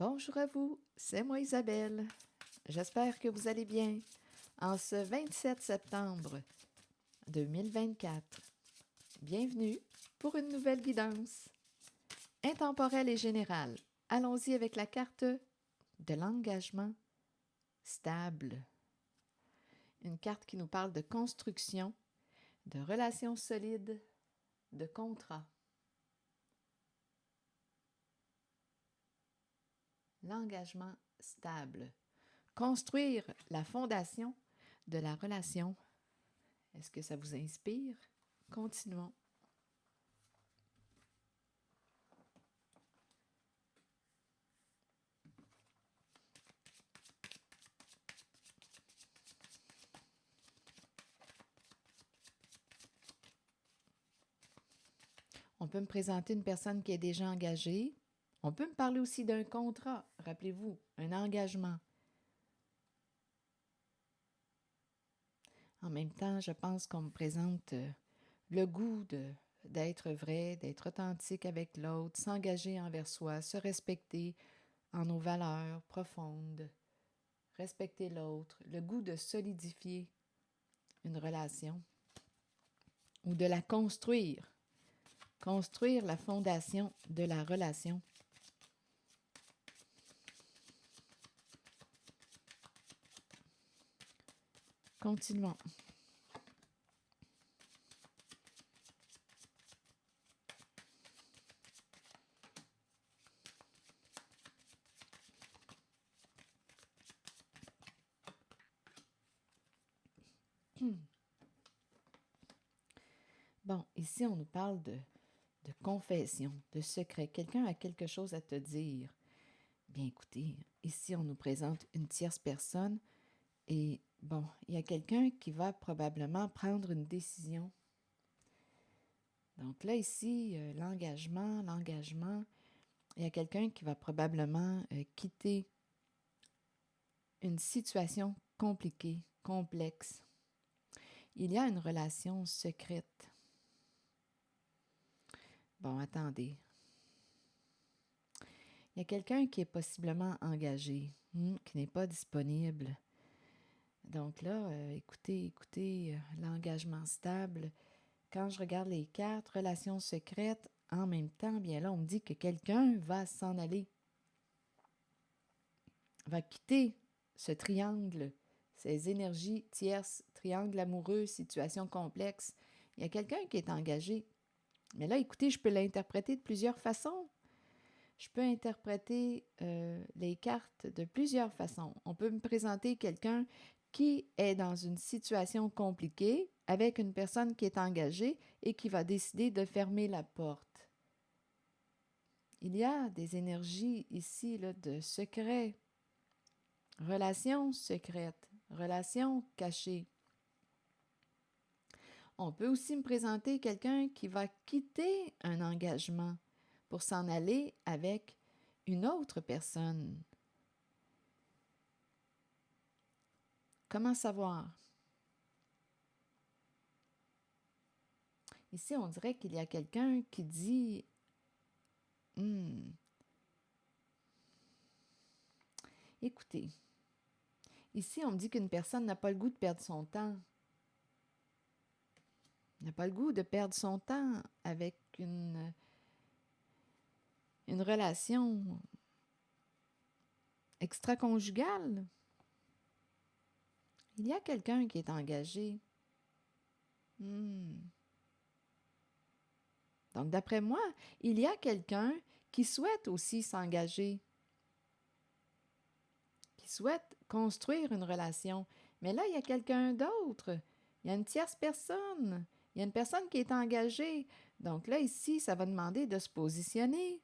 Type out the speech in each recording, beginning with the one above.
Bonjour à vous, c'est moi Isabelle. J'espère que vous allez bien en ce 27 septembre 2024. Bienvenue pour une nouvelle guidance intemporelle et générale. Allons-y avec la carte de l'engagement stable. Une carte qui nous parle de construction, de relations solides, de contrats. L'engagement stable. Construire la fondation de la relation. Est-ce que ça vous inspire? Continuons. On peut me présenter une personne qui est déjà engagée. On peut me parler aussi d'un contrat, rappelez-vous, un engagement. En même temps, je pense qu'on me présente le goût d'être vrai, d'être authentique avec l'autre, s'engager envers soi, se respecter en nos valeurs profondes, respecter l'autre, le goût de solidifier une relation ou de la construire la fondation de la relation. Continuons. Bon, ici, on nous parle de confession, de secret. Quelqu'un a quelque chose à te dire. Bien, écoutez, ici, on nous présente une tierce personne et, bon, il y a quelqu'un qui va probablement prendre une décision. Donc là, ici, l'engagement, il y a quelqu'un qui va probablement quitter une situation compliquée, complexe. Il y a une relation secrète. Bon, attendez. Il y a quelqu'un qui est possiblement engagé, qui n'est pas disponible. Donc là, écoutez, l'engagement stable. Quand je regarde les cartes, relations secrètes, en même temps, bien là, on me dit que quelqu'un va s'en aller, va quitter ce triangle, ces énergies tierces, triangle amoureux, situation complexe. Il y a quelqu'un qui est engagé. Mais là, écoutez, je peux l'interpréter de plusieurs façons. Je peux interpréter les cartes de plusieurs façons. On peut me présenter quelqu'un qui est dans une situation compliquée avec une personne qui est engagée et qui va décider de fermer la porte. Il y a des énergies ici là, de secret, relations secrètes, relations cachées. On peut aussi me présenter quelqu'un qui va quitter un engagement pour s'en aller avec une autre personne. Comment savoir? Ici, on dirait qu'il y a quelqu'un qui dit écoutez, ici, on me dit qu'une personne n'a pas le goût de perdre son temps. N'a pas le goût de perdre son temps avec une relation extra-conjugale. Il y a quelqu'un qui est engagé. Donc, d'après moi, il y a quelqu'un qui souhaite aussi s'engager, qui souhaite construire une relation. Mais là, il y a quelqu'un d'autre. Il y a une tierce personne. Il y a une personne qui est engagée. Donc là, ici, ça va demander de se positionner.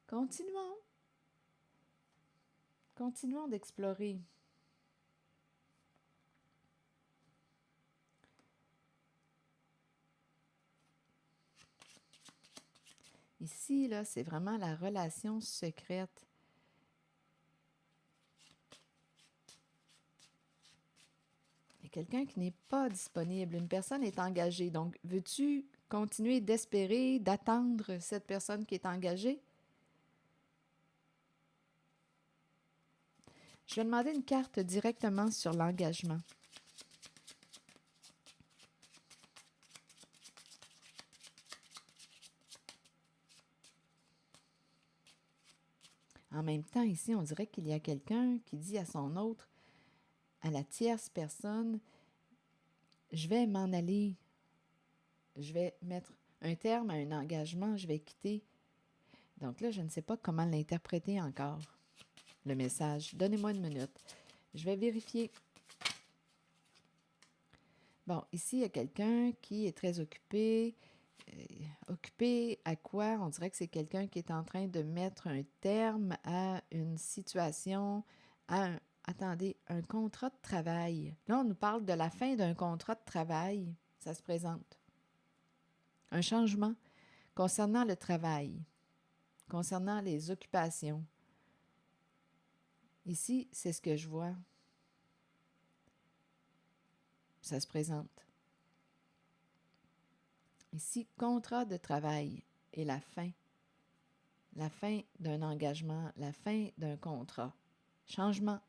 Continuons. Continuons d'explorer. Ici, là, c'est vraiment la relation secrète. Il y a quelqu'un qui n'est pas disponible. Une personne est engagée. Donc, veux-tu continuer d'espérer, d'attendre cette personne qui est engagée? Je vais demander une carte directement sur l'engagement. En même temps, ici, on dirait qu'il y a quelqu'un qui dit à son autre, à la tierce personne, je vais m'en aller, je vais mettre un terme à un engagement, je vais quitter. Donc là, je ne sais pas comment l'interpréter encore, le message. Donnez-moi une minute. Je vais vérifier. Bon, ici, il y a quelqu'un qui est très occupé. Occupé à quoi? On dirait que c'est quelqu'un qui est en train de mettre un terme à une situation, attendez, un contrat de travail. Là, on nous parle de la fin d'un contrat de travail. Ça se présente. Un changement concernant le travail, concernant les occupations. Ici, c'est ce que je vois. Ça se présente. Ici, contrat de travail et la fin. La fin d'un engagement, la fin d'un contrat. Changement.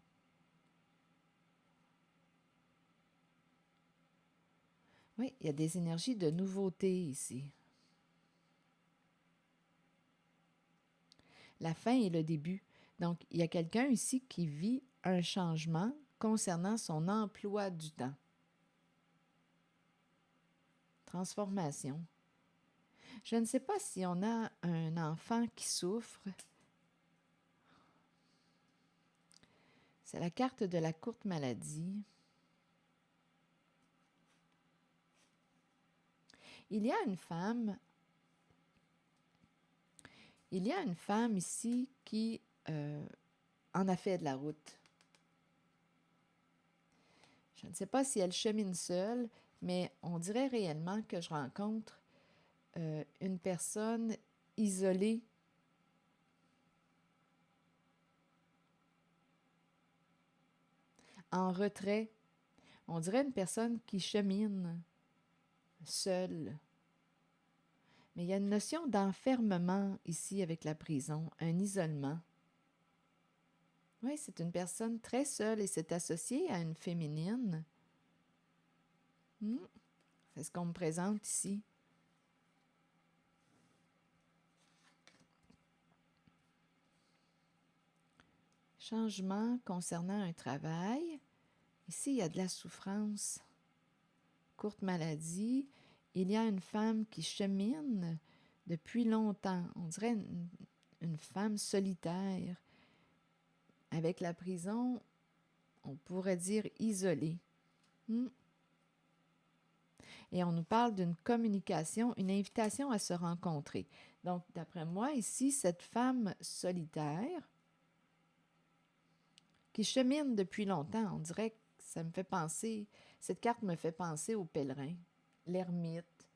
Oui, il y a des énergies de nouveauté ici. La fin et le début. Donc, il y a quelqu'un ici qui vit un changement concernant son emploi du temps. Transformation. Je ne sais pas si on a un enfant qui souffre. C'est la carte de la courte maladie. Il y a une femme ici qui en a fait de la route. Je ne sais pas si elle chemine seule, mais on dirait réellement que je rencontre une personne isolée, en retrait. On dirait une personne qui chemine seule. Mais il y a une notion d'enfermement ici avec la prison, un isolement. Oui, c'est une personne très seule et c'est associé à une féminine. C'est ce qu'on me présente ici. Changement concernant un travail. Ici, il y a de la souffrance. Courte maladie. Il y a une femme qui chemine depuis longtemps. On dirait une femme solitaire. Avec la prison, on pourrait dire isolée. Et on nous parle d'une communication, une invitation à se rencontrer. Donc, d'après moi, ici, cette femme solitaire qui chemine depuis longtemps, on dirait que ça me fait penser, cette carte me fait penser au pèlerin, l'ermite,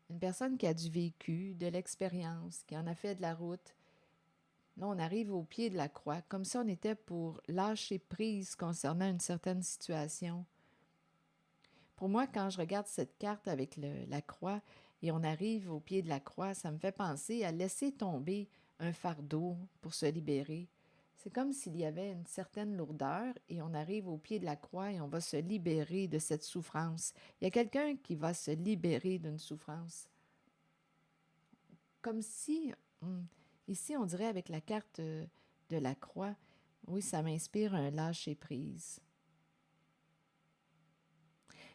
une personne qui a du vécu, de l'expérience, qui en a fait de la route. Là, on arrive au pied de la croix, comme si on était pour lâcher prise concernant une certaine situation. Pour moi, quand je regarde cette carte avec la croix et on arrive au pied de la croix, ça me fait penser à laisser tomber un fardeau pour se libérer. C'est comme s'il y avait une certaine lourdeur et on arrive au pied de la croix et on va se libérer de cette souffrance. Il y a quelqu'un qui va se libérer d'une souffrance. Comme si, ici on dirait avec la carte de la croix, oui, ça m'inspire un lâcher-prise.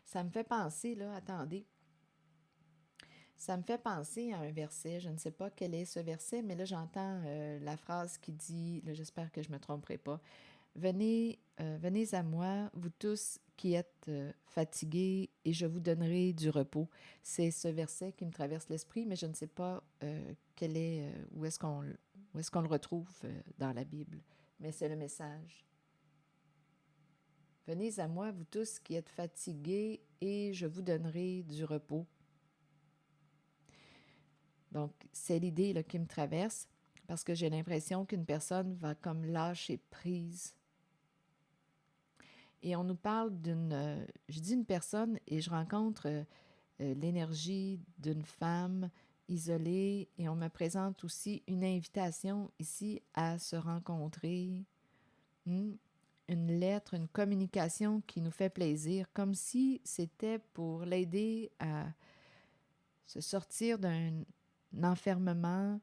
Ça me fait penser, là, attendez, ça me fait penser à un verset, je ne sais pas quel est ce verset, mais là j'entends la phrase qui dit, là j'espère que je ne me tromperai pas, venez à moi, vous tous qui êtes fatigués, et je vous donnerai du repos. C'est ce verset qui me traverse l'esprit, mais je ne sais pas quel est, où est-ce qu'on le retrouve dans la Bible, mais c'est le message. Venez à moi, vous tous qui êtes fatigués, et je vous donnerai du repos. Donc, c'est l'idée là, qui me traverse, parce que j'ai l'impression qu'une personne va comme lâcher prise. Et on nous parle je dis une personne, et je rencontre l'énergie d'une femme isolée et on me présente aussi une invitation ici à se rencontrer. Hmm? Une lettre, une communication qui nous fait plaisir, comme si c'était pour l'aider à se sortir d'un enfermement,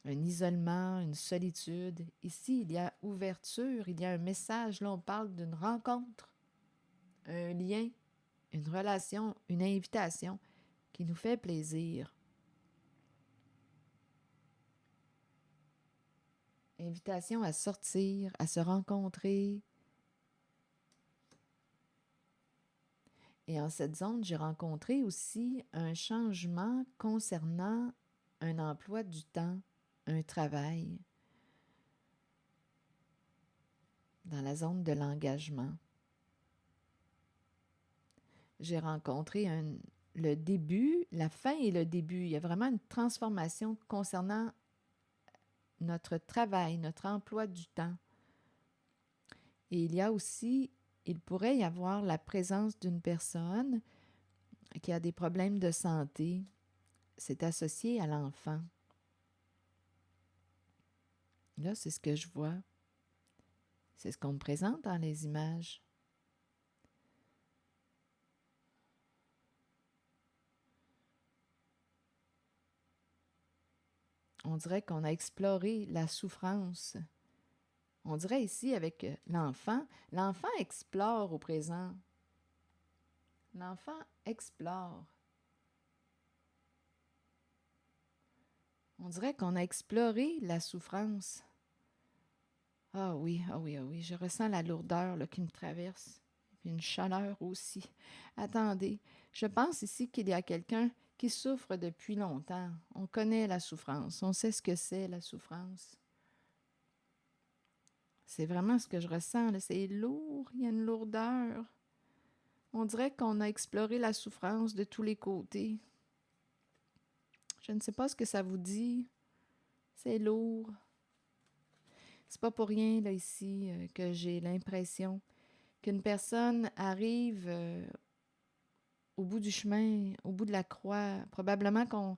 un isolement, une solitude. Ici, il y a ouverture, il y a un message. Là, on parle d'une rencontre, un lien, une relation, une invitation qui nous fait plaisir. Invitation à sortir, à se rencontrer. Et en cette zone, j'ai rencontré aussi un changement concernant un emploi du temps, un travail, dans la zone de l'engagement. J'ai rencontré le début, la fin et le début. Il y a vraiment une transformation concernant notre travail, notre emploi du temps. Et il y a aussi, il pourrait y avoir la présence d'une personne qui a des problèmes de santé. C'est associé à l'enfant. Là, c'est ce que je vois. C'est ce qu'on me présente dans les images. On dirait qu'on a exploré la souffrance. On dirait ici avec l'enfant explore au présent. L'enfant explore. On dirait qu'on a exploré la souffrance. Ah oui, ah oui, ah oui, je ressens la lourdeur là, qui me traverse. Puis une chaleur aussi. Attendez, je pense ici qu'il y a quelqu'un qui souffre depuis longtemps. On connaît la souffrance, on sait ce que c'est la souffrance. C'est vraiment ce que je ressens, là. C'est lourd, il y a une lourdeur. On dirait qu'on a exploré la souffrance de tous les côtés. Je ne sais pas ce que ça vous dit. C'est lourd. C'est pas pour rien, là, ici, que j'ai l'impression qu'une personne arrive au bout du chemin, au bout de la croix. Probablement qu'on...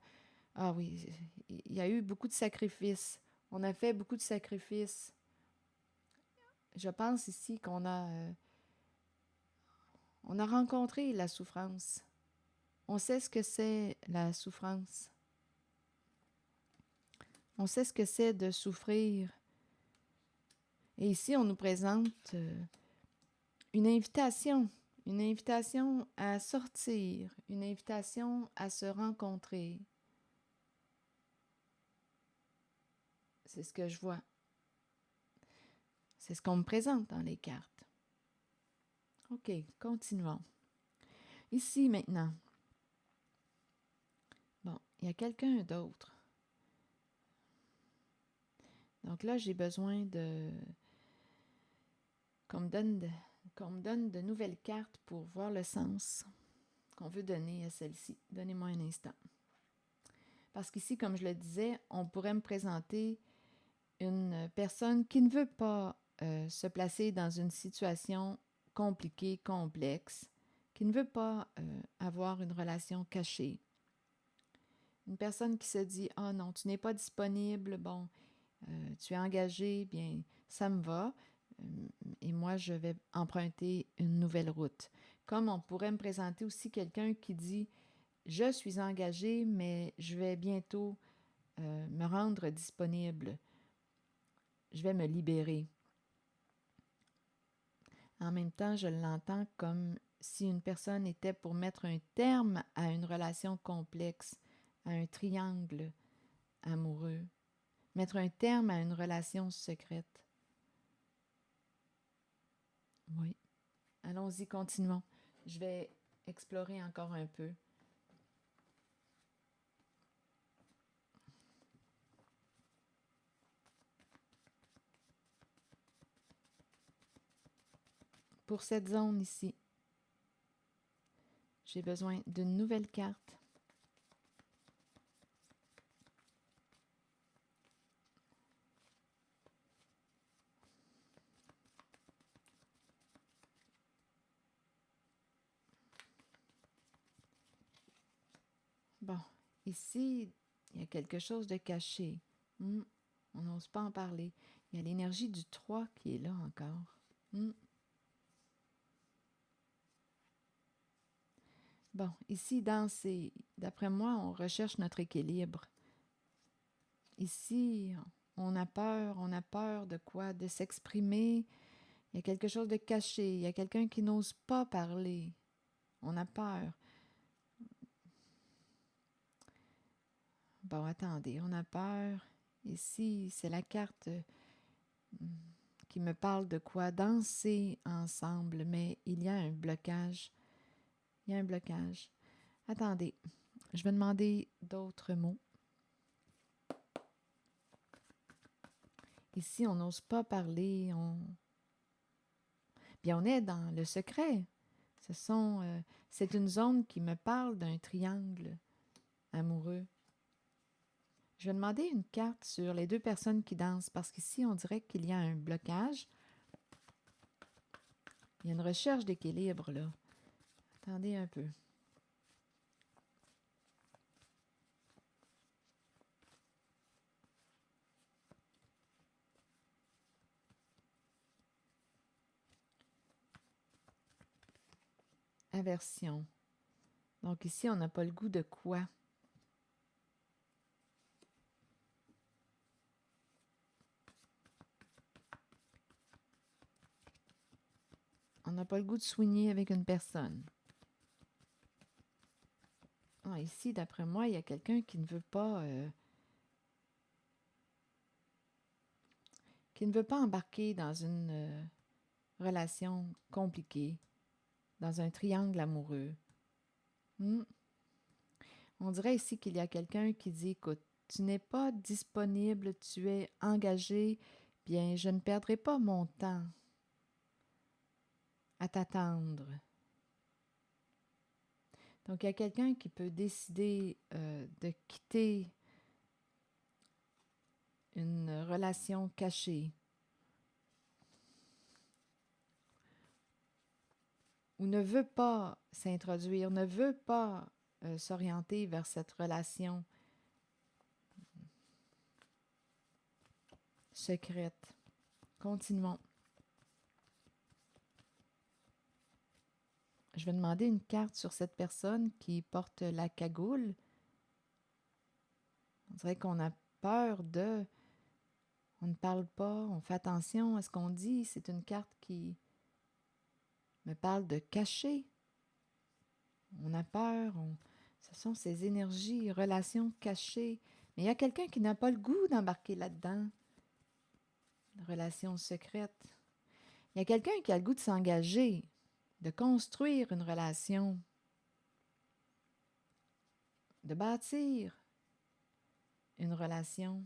Ah oui, il y a eu beaucoup de sacrifices. On a fait beaucoup de sacrifices. Je pense ici on a rencontré la souffrance. On sait ce que c'est la souffrance. On sait ce que c'est de souffrir. Et ici, on nous présente une invitation à sortir, une invitation à se rencontrer. C'est ce que je vois. C'est ce qu'on me présente dans les cartes. OK, continuons. Ici, maintenant. Bon, il y a quelqu'un d'autre. Donc là, j'ai besoin qu'on me donne de nouvelles cartes pour voir le sens qu'on veut donner à celle-ci. Donnez-moi un instant. Parce qu'ici, comme je le disais, on pourrait me présenter une personne qui ne veut pas se placer dans une situation compliquée, complexe, qui ne veut pas avoir une relation cachée. Une personne qui se dit « Ah non, tu n'es pas disponible, bon, tu es engagé, bien, ça me va, et moi, je vais emprunter une nouvelle route. » Comme on pourrait me présenter aussi quelqu'un qui dit « Je suis engagé, mais je vais bientôt me rendre disponible. Je vais me libérer. » En même temps, je l'entends comme si une personne était pour mettre un terme à une relation complexe, à un triangle amoureux, mettre un terme à une relation secrète. Oui. Allons-y, continuons. Je vais explorer encore un peu. Pour cette zone ici, j'ai besoin d'une nouvelle carte. Bon, ici, il y a quelque chose de caché. Hmm, on n'ose pas en parler. Il y a l'énergie du 3 qui est là encore. Hmm. Bon, ici, d'après moi, on recherche notre équilibre. Ici, on a peur de quoi? De s'exprimer. Il y a quelque chose de caché. Il y a quelqu'un qui n'ose pas parler. On a peur. Bon, attendez, on a peur. Ici, c'est la carte qui me parle de quoi? Danser ensemble, mais il y a un blocage. Il y a un blocage. Attendez, je vais demander d'autres mots. Ici, on n'ose pas parler. Bien, on est dans le secret. C'est une zone qui me parle d'un triangle amoureux. Je vais demander une carte sur les deux personnes qui dansent parce qu'ici, on dirait qu'il y a un blocage. Il y a une recherche d'équilibre, là. Attendez un peu. Aversion. Donc ici, on n'a pas le goût de quoi? On n'a pas le goût de soigner avec une personne. Ah, ici, d'après moi, il y a quelqu'un qui ne veut pas embarquer dans une relation compliquée, dans un triangle amoureux. Hmm. On dirait ici qu'il y a quelqu'un qui dit, écoute, tu n'es pas disponible, tu es engagé, bien, je ne perdrai pas mon temps à t'attendre. Donc, il y a quelqu'un qui peut décider de quitter une relation cachée ou ne veut pas s'introduire, ne veut pas s'orienter vers cette relation secrète. Continuons. Je vais demander une carte sur cette personne qui porte la cagoule. On dirait qu'on a peur de... On ne parle pas, on fait attention à ce qu'on dit. C'est une carte qui me parle de cacher. On a peur, ce sont ces énergies, relations cachées. Mais il y a quelqu'un qui n'a pas le goût d'embarquer là-dedans. Relations secrètes. Il y a quelqu'un qui a le goût de s'engager, de construire une relation, de bâtir une relation.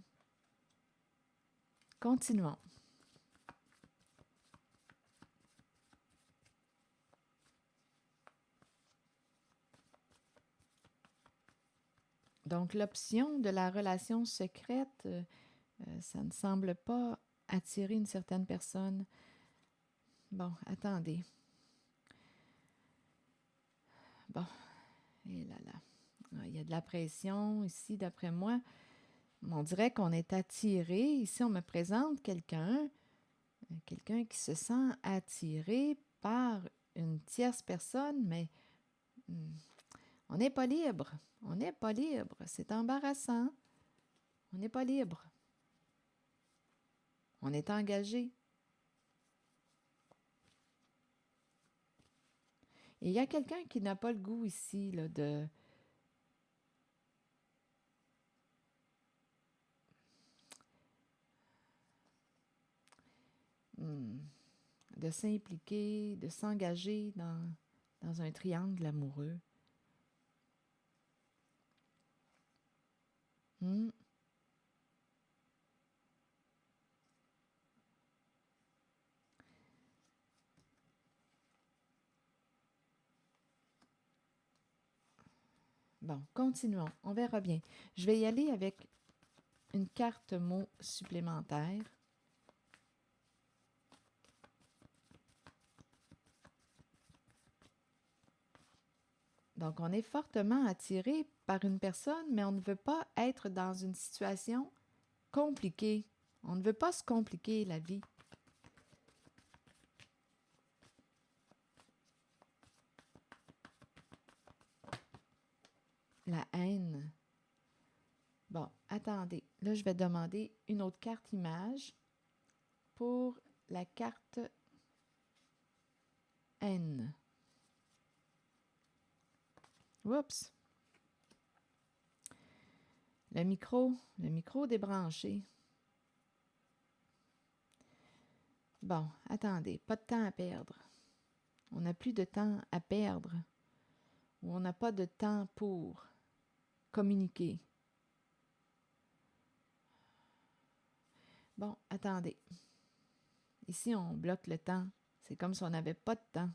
Continuons. Donc, l'option de la relation secrète, ça ne semble pas attirer une certaine personne. Bon, attendez. Bon, et là là. Ah, il y a de la pression ici, d'après moi. On dirait qu'on est attiré. Ici, on me présente quelqu'un qui se sent attiré par une tierce personne, mais on n'est pas libre. On n'est pas libre. C'est embarrassant. On n'est pas libre. On est engagé. Et il y a quelqu'un qui n'a pas le goût ici là, de s'impliquer, de s'engager dans un triangle amoureux. Hmm. Bon, continuons. On verra bien. Je vais y aller avec une carte mot supplémentaire. Donc, on est fortement attiré par une personne, mais on ne veut pas être dans une situation compliquée. On ne veut pas se compliquer la vie. La haine. Bon, attendez. Là, je vais demander une autre carte image pour la carte haine. Oups! Le micro débranché. Bon, attendez, pas de temps à perdre. On n'a plus de temps à perdre. Ou on n'a pas de temps pour communiquer. Bon, attendez. Ici, on bloque le temps. C'est comme si on n'avait pas de temps.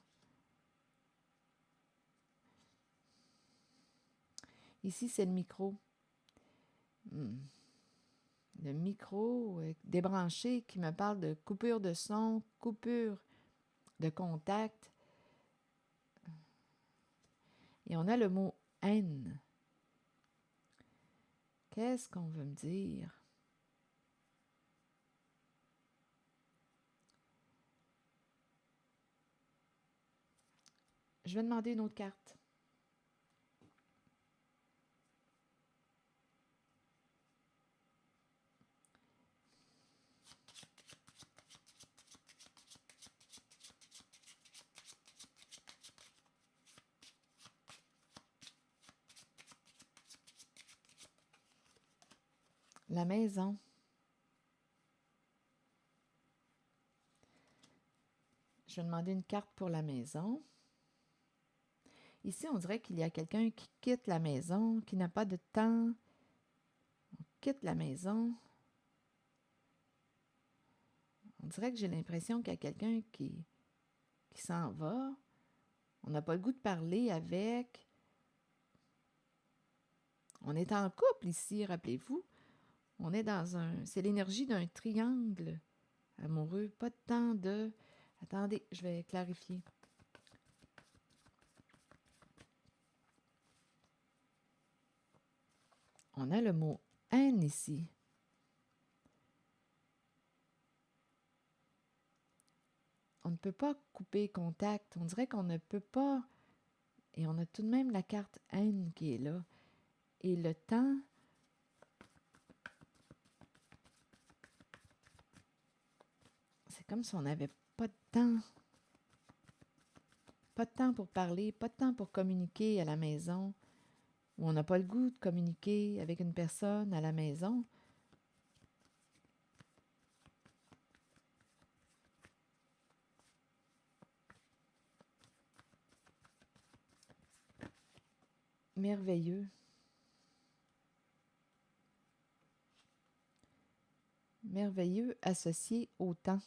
Ici, c'est le micro. Le micro débranché qui me parle de coupure de son, coupure de contact. Et on a le mot haine. Qu'est-ce qu'on veut me dire? Je vais demander une autre carte. La maison. Je vais demander une carte pour la maison. Ici, on dirait qu'il y a quelqu'un qui quitte la maison, qui n'a pas de temps. On quitte la maison. On dirait que j'ai l'impression qu'il y a quelqu'un qui s'en va. On n'a pas le goût de parler avec. On est en couple ici, rappelez-vous. On est dans un... C'est l'énergie d'un triangle amoureux. Pas de temps de... Attendez, je vais clarifier. On a le mot haine ici. On ne peut pas couper contact. On dirait qu'on ne peut pas. Et on a tout de même la carte haine qui est là. Et le temps, c'est comme si on n'avait pas de temps. Pas de temps pour parler, pas de temps pour communiquer à la maison. Ou on n'a pas le goût de communiquer avec une personne à la maison. Merveilleux. Merveilleux associé au temps.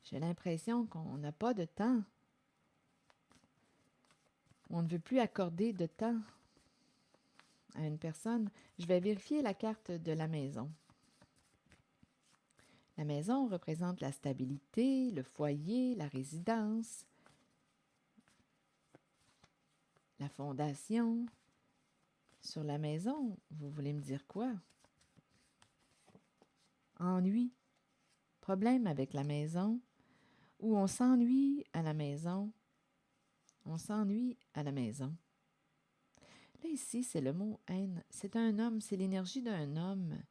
J'ai l'impression qu'on n'a pas de temps. On ne veut plus accorder de temps à une personne. Je vais vérifier la carte de la maison. La maison représente la stabilité, le foyer, la résidence, la fondation. Sur la maison, vous voulez me dire quoi? Ennui, problème avec la maison, ou on s'ennuie à la maison. On s'ennuie à la maison. Là, ici, c'est le mot haine. C'est un homme, c'est l'énergie d'un homme.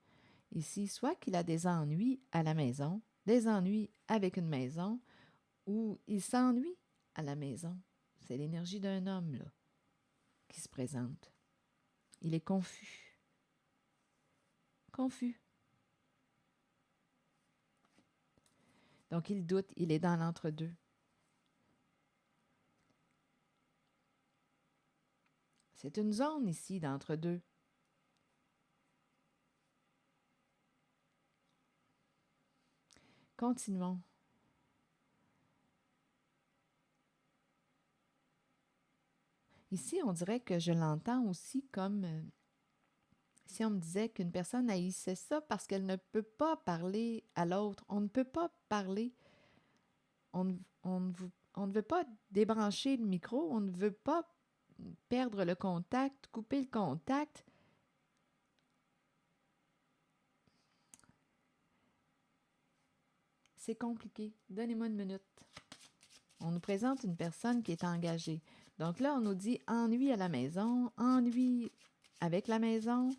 Ici, soit qu'il a des ennuis à la maison, des ennuis avec une maison, ou il s'ennuie à la maison. C'est l'énergie d'un homme, là, qui se présente. Il est confus. Confus. Donc, il doute, il est dans l'entre-deux. C'est une zone ici d'entre-deux. Continuons. Ici, on dirait que je l'entends aussi comme Ici, on me disait qu'une personne haïssait ça parce qu'elle ne peut pas parler à l'autre. On ne peut pas parler. On ne veut pas débrancher le micro. On ne veut pas perdre le contact, couper le contact. C'est compliqué. Donnez-moi une minute. On nous présente une personne qui est engagée. Donc là, on nous dit ennui à la maison, ennui avec la maison,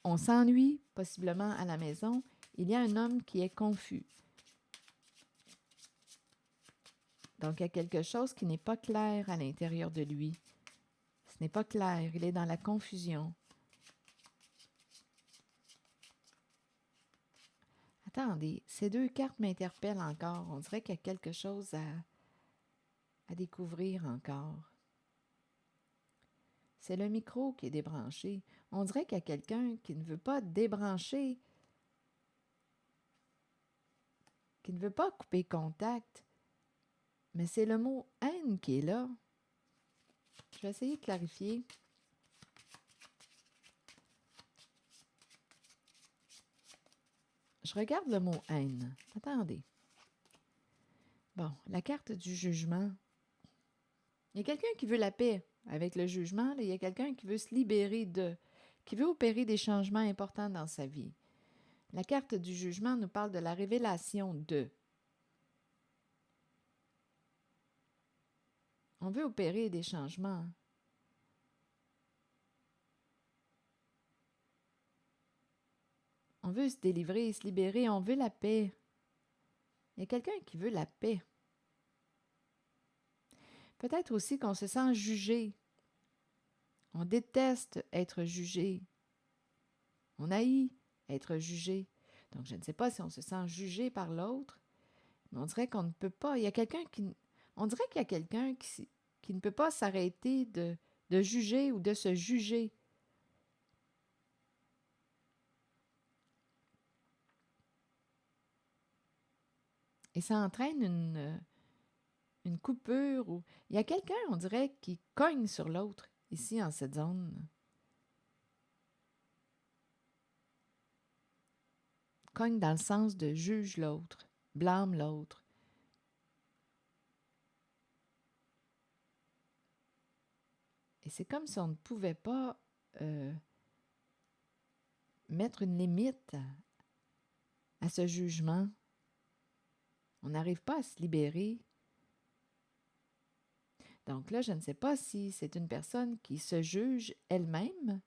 on s'ennuie possiblement à la maison. Il y a un homme qui est confus. Donc, il y a quelque chose qui n'est pas clair à l'intérieur de lui. Ce n'est pas clair, il est dans la confusion. Attendez, ces deux cartes m'interpellent encore. On dirait qu'il y a quelque chose à découvrir encore. C'est le micro qui est débranché. On dirait qu'il y a quelqu'un qui ne veut pas débrancher, qui ne veut pas couper contact. Mais c'est le mot « haine » qui est là. Je vais essayer de clarifier. Je regarde le mot « haine ». Attendez. Bon, la carte du jugement. Il y a quelqu'un qui veut la paix. Avec le jugement, là, il y a quelqu'un qui veut se libérer qui veut opérer des changements importants dans sa vie. La carte du jugement nous parle de la révélation de. On veut opérer des changements. On veut se délivrer, se libérer, on veut la paix. Il y a quelqu'un qui veut la paix. Peut-être aussi qu'on se sent jugé. On déteste être jugé. On haït être jugé. Donc, je ne sais pas si on se sent jugé par l'autre, mais on dirait qu'on ne peut pas. Il y a quelqu'un qui... On dirait qu'il y a quelqu'un qui ne peut pas s'arrêter de juger ou de se juger. Et ça entraîne une coupure. Ou il y a quelqu'un, on dirait, qui cogne sur l'autre, ici, en cette zone. Cogne dans le sens de juge l'autre, blâme l'autre. Et c'est comme si on ne pouvait pas mettre une limite à ce jugement. On n'arrive pas à se libérer. Donc là, je ne sais pas si c'est une personne qui se juge elle-même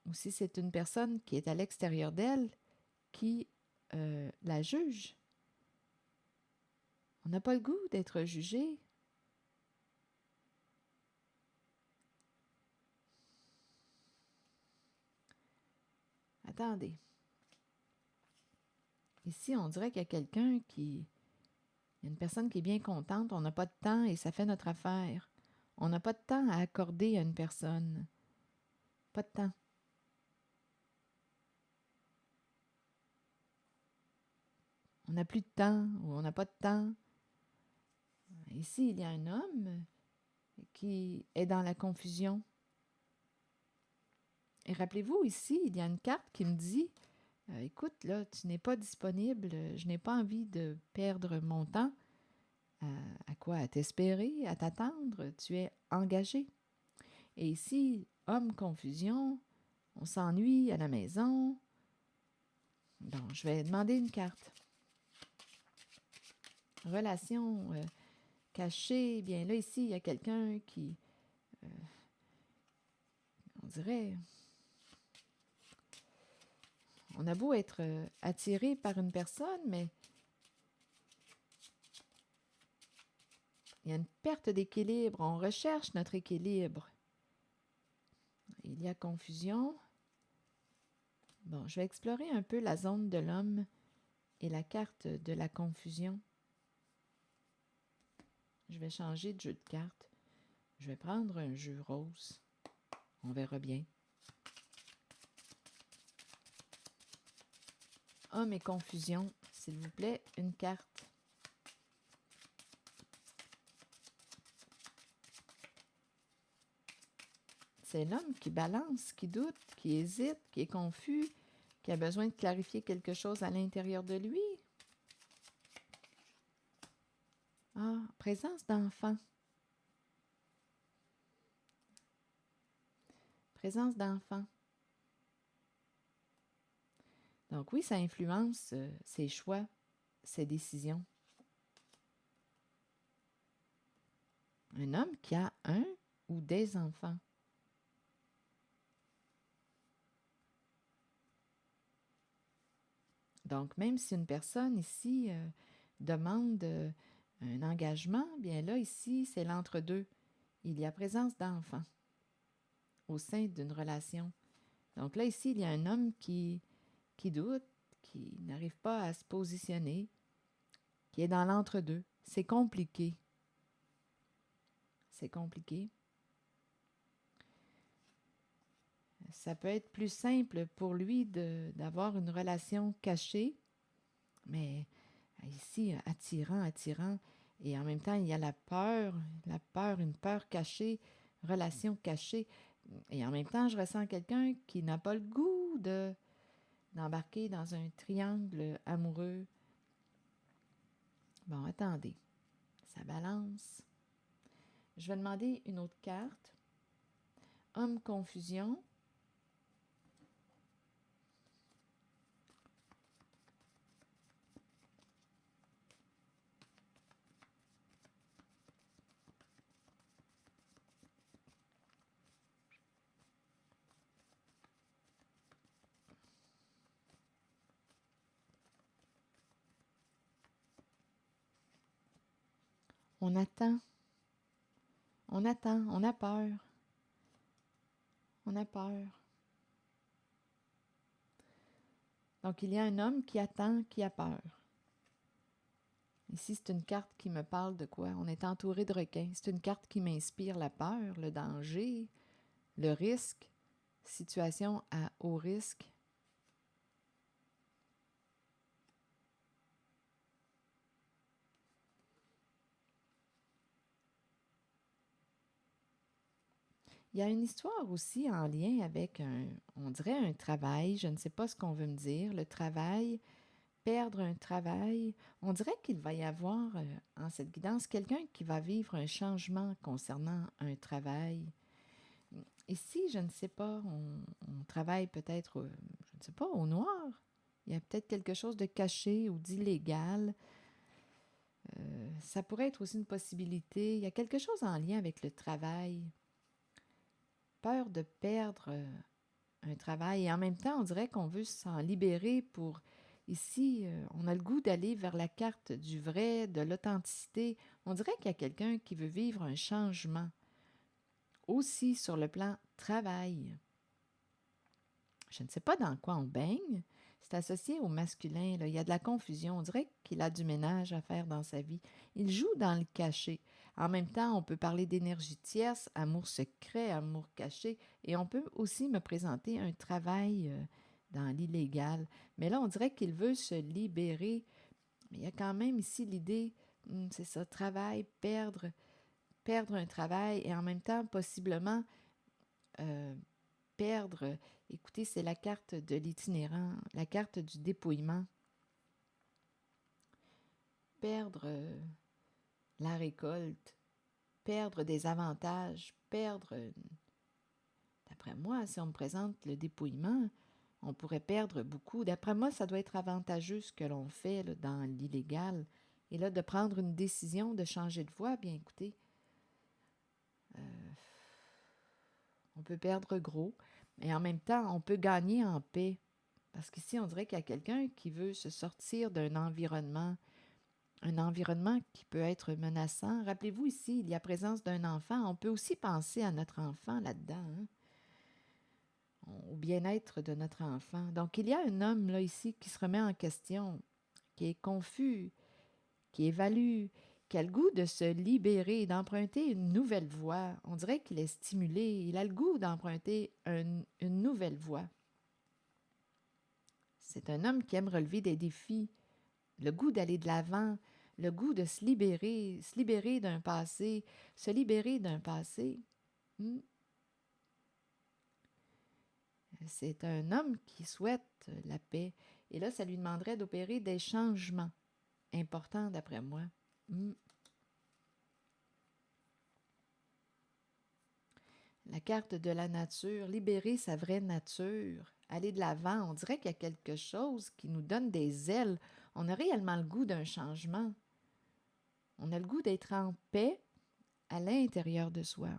ou si c'est une personne qui est à l'extérieur d'elle qui la juge. On n'a pas le goût d'être jugé. Attendez. Ici, on dirait qu'il y a quelqu'un qui... Il y a une personne qui est bien contente. On n'a pas de temps et ça fait notre affaire. On n'a pas de temps à accorder à une personne. Pas de temps. On n'a plus de temps ou on n'a pas de temps. Ici, il y a un homme qui est dans la confusion. Et rappelez-vous, ici, il y a une carte qui me dit écoute, là, tu n'es pas disponible, je n'ai pas envie de perdre mon temps. À quoi? À t'espérer, à t'attendre, tu es engagé. Et ici, homme confusion, on s'ennuie à la maison. Bon, je vais demander une carte. Relation cachée, bien là, ici, il y a quelqu'un qui, on dirait... On a beau être attiré par une personne, mais il y a une perte d'équilibre. On recherche notre équilibre. Il y a confusion. Bon, je vais explorer un peu la zone de l'homme et la carte de la confusion. Je vais changer de jeu de cartes. Je vais prendre un jeu rose. On verra bien. Homme et confusion, s'il vous plaît, une carte. C'est l'homme qui balance, qui doute, qui hésite, qui est confus, qui a besoin de clarifier quelque chose à l'intérieur de lui. Ah, présence d'enfant. Présence d'enfant. Donc oui, ça influence ses choix, ses décisions. Un homme qui a un ou des enfants. Donc, même si une personne ici demande un engagement, bien là, ici, c'est l'entre-deux. Il y a présence d'enfants au sein d'une relation. Donc là, ici, il y a un homme qui doute, qui n'arrive pas à se positionner, qui est dans l'entre-deux. C'est compliqué. C'est compliqué. Ça peut être plus simple pour lui d'avoir une relation cachée, mais ici, attirant, et en même temps, il y a la peur, une peur cachée, relation cachée, et en même temps, je ressens quelqu'un qui n'a pas le goût d'embarquer dans un triangle amoureux. Bon, attendez, ça balance. Je vais demander une autre carte. Homme confusion. On attend. On attend. On a peur. On a peur. Donc, il y a un homme qui attend, qui a peur. Ici, c'est une carte qui me parle de quoi? On est entouré de requins. C'est une carte qui m'inspire la peur, le danger, le risque, situation à haut risque. Il y a une histoire aussi en lien avec on dirait un travail, je ne sais pas ce qu'on veut me dire, le travail, perdre un travail. On dirait qu'il va y avoir en cette guidance quelqu'un qui va vivre un changement concernant un travail. Ici, je ne sais pas, on travaille peut-être, je ne sais pas, au noir. Il y a peut-être quelque chose de caché ou d'illégal. Ça pourrait être aussi une possibilité. Il y a quelque chose en lien avec le travail. Peur de perdre un travail. Et en même temps, on dirait qu'on veut s'en libérer pour... Ici, on a le goût d'aller vers la carte du vrai, de l'authenticité. On dirait qu'il y a quelqu'un qui veut vivre un changement. Aussi sur le plan travail. Je ne sais pas dans quoi on baigne. C'est associé au masculin. Là. Il y a de la confusion. On dirait qu'il a du ménage à faire dans sa vie. Il joue dans le caché. En même temps, on peut parler d'énergie tierce, amour secret, amour caché. Et on peut aussi me présenter un travail dans l'illégal. Mais là, on dirait qu'il veut se libérer. Mais il y a quand même ici l'idée, c'est ça, travail, perdre un travail et en même temps, possiblement, perdre. Écoutez, c'est la carte de l'itinérant, la carte du dépouillement. Perdre la récolte, perdre des avantages, perdre... D'après moi, si on me présente le dépouillement, on pourrait perdre beaucoup. D'après moi, ça doit être avantageux ce que l'on fait là, dans l'illégal. Et là, de prendre une décision de changer de voie, bien écoutez, on peut perdre gros, mais en même temps, on peut gagner en paix. Parce qu'ici, on dirait qu'il y a quelqu'un qui veut se sortir d'un environnement, un environnement qui peut être menaçant. Rappelez-vous ici, il y a présence d'un enfant. On peut aussi penser à notre enfant là-dedans, hein? Au bien-être de notre enfant. Donc, il y a un homme là ici qui se remet en question, qui est confus, qui évalue, qui a le goût de se libérer, d'emprunter une nouvelle voie. On dirait qu'il est stimulé. Il a le goût d'emprunter une nouvelle voie. C'est un homme qui aime relever des défis, le goût d'aller de l'avant, le goût de se libérer d'un passé, se libérer d'un passé. C'est un homme qui souhaite la paix. Et là, ça lui demanderait d'opérer des changements importants, d'après moi. Hmm. La carte de la nature, libérer sa vraie nature, aller de l'avant. On dirait qu'il y a quelque chose qui nous donne des ailes. On a réellement le goût d'un changement. On a le goût d'être en paix à l'intérieur de soi.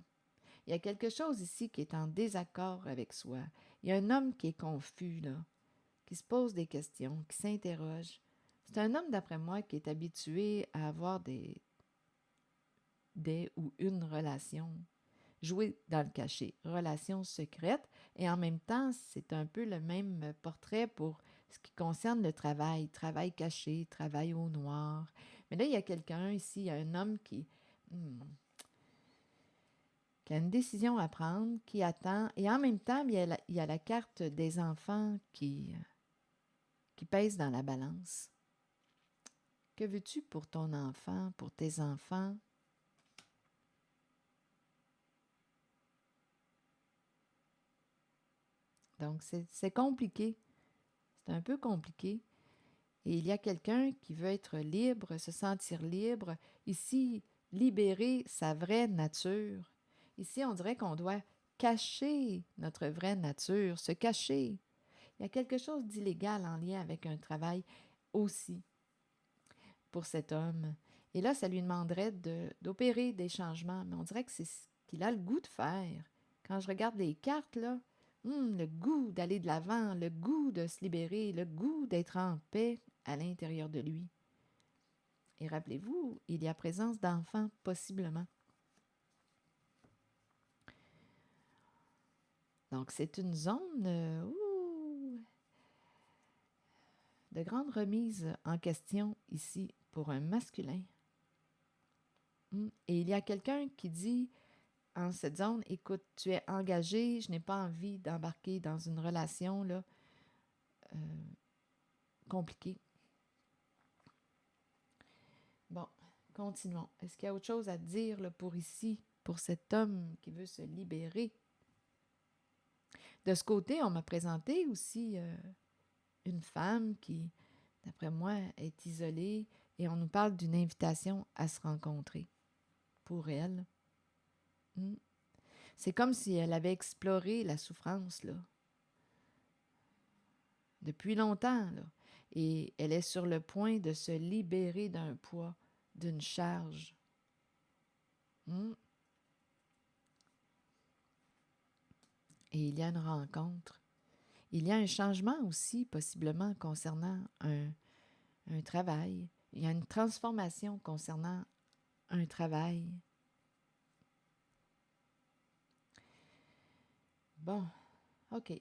Il y a quelque chose ici qui est en désaccord avec soi. Il y a un homme qui est confus, là, qui se pose des questions, qui s'interroge. C'est un homme, d'après moi, qui est habitué à avoir des ou une relation. Jouer dans le cachet, relation secrète, et en même temps, c'est un peu le même portrait pour ce qui concerne le travail, travail caché, travail au noir. Mais là, il y a quelqu'un ici, il y a un homme hmm, qui a une décision à prendre, qui attend, et en même temps, il y a la carte des enfants qui pèse dans la balance. Que veux-tu pour ton enfant, pour tes enfants? Donc, c'est compliqué. C'est un peu compliqué. Et il y a quelqu'un qui veut être libre, se sentir libre. Ici, libérer sa vraie nature. Ici, on dirait qu'on doit cacher notre vraie nature, se cacher. Il y a quelque chose d'illégal en lien avec un travail aussi pour cet homme. Et là, ça lui demanderait d'opérer des changements. Mais on dirait que c'est ce qu'il a le goût de faire. Quand je regarde les cartes, là, le goût d'aller de l'avant, le goût de se libérer, le goût d'être en paix à l'intérieur de lui. Et rappelez-vous, il y a présence d'enfants, possiblement. Donc, c'est une zone de grande remise en question ici pour un masculin. Et il y a quelqu'un qui dit en cette zone, écoute, tu es engagé, je n'ai pas envie d'embarquer dans une relation là, compliquée. Bon, continuons. Est-ce qu'il y a autre chose à dire là, pour ici, pour cet homme qui veut se libérer? De ce côté, on m'a présenté aussi une femme qui, d'après moi, est isolée et on nous parle d'une invitation à se rencontrer pour elle. C'est comme si elle avait exploré la souffrance, là, depuis longtemps, là. Et elle est sur le point de se libérer d'un poids, d'une charge. Et il y a une rencontre. Il y a un changement aussi, possiblement, concernant un travail. Il y a une transformation concernant un travail. Bon, OK.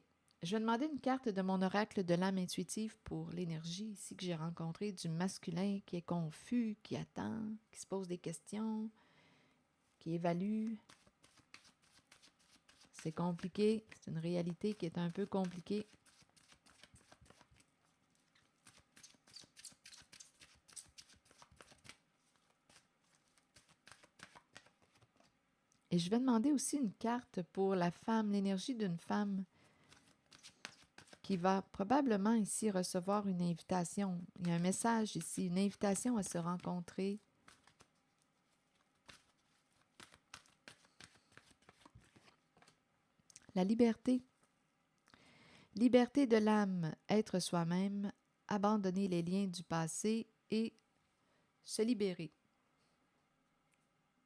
Je vais demander une carte de mon oracle de l'âme intuitive pour l'énergie ici que j'ai rencontré du masculin qui est confus, qui attend, qui se pose des questions, qui évalue. C'est compliqué. C'est une réalité qui est un peu compliquée. Et je vais demander aussi une carte pour la femme, l'énergie d'une femme qui va probablement ici recevoir une invitation. Il y a un message ici, une invitation à se rencontrer. La liberté. Liberté de l'âme, être soi-même, abandonner les liens du passé et se libérer.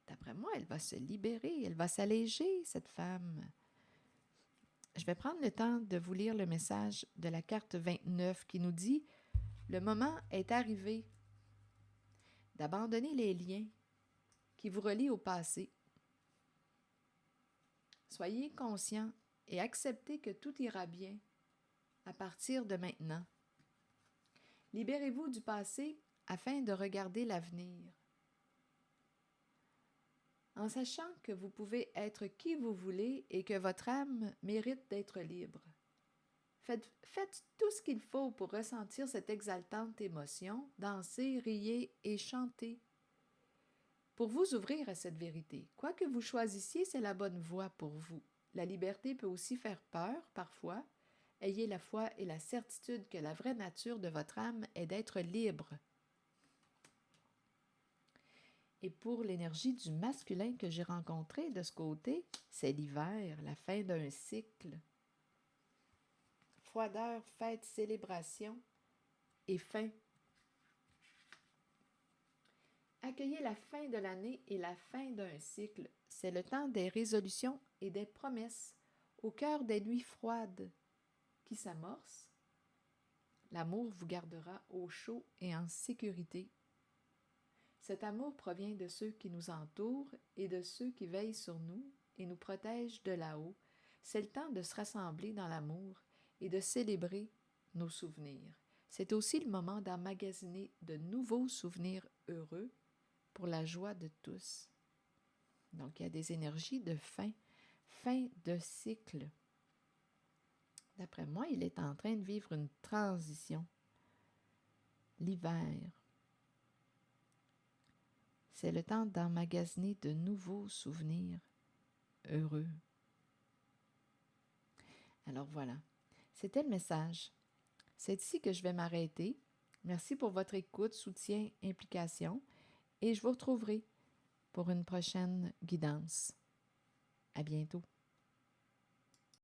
D'après moi, elle va se libérer, elle va s'alléger, cette femme. Je vais prendre le temps de vous lire le message de la carte 29 qui nous dit « Le moment est arrivé d'abandonner les liens qui vous relient au passé. Soyez conscient et acceptez que tout ira bien à partir de maintenant. Libérez-vous du passé afin de regarder l'avenir. En sachant que vous pouvez être qui vous voulez et que votre âme mérite d'être libre. Faites tout ce qu'il faut pour ressentir cette exaltante émotion, danser, riez et chanter. Pour vous ouvrir à cette vérité, quoi que vous choisissiez, c'est la bonne voie pour vous. La liberté peut aussi faire peur, parfois, Ayez la foi et la certitude que la vraie nature de votre âme est d'être libre. Et pour l'énergie du masculin que j'ai rencontré de ce côté, c'est l'hiver, la fin d'un cycle. Froideur, fête, célébration et fin. Accueillez la fin de l'année et la fin d'un cycle. C'est le temps des résolutions et des promesses, au cœur des nuits froides qui s'amorcent. L'amour vous gardera au chaud et en sécurité. Cet amour provient de ceux qui nous entourent et de ceux qui veillent sur nous et nous protègent de là-haut. C'est le temps de se rassembler dans l'amour et de célébrer nos souvenirs. C'est aussi le moment d'emmagasiner de nouveaux souvenirs heureux pour la joie de tous. Donc, il y a des énergies de fin de cycle. D'après moi, il est en train de vivre une transition. L'hiver. C'est le temps d'emmagasiner de nouveaux souvenirs heureux. Alors voilà, c'était le message. C'est ici que je vais m'arrêter. Merci pour votre écoute, soutien, implication et je vous retrouverai pour une prochaine guidance. À bientôt.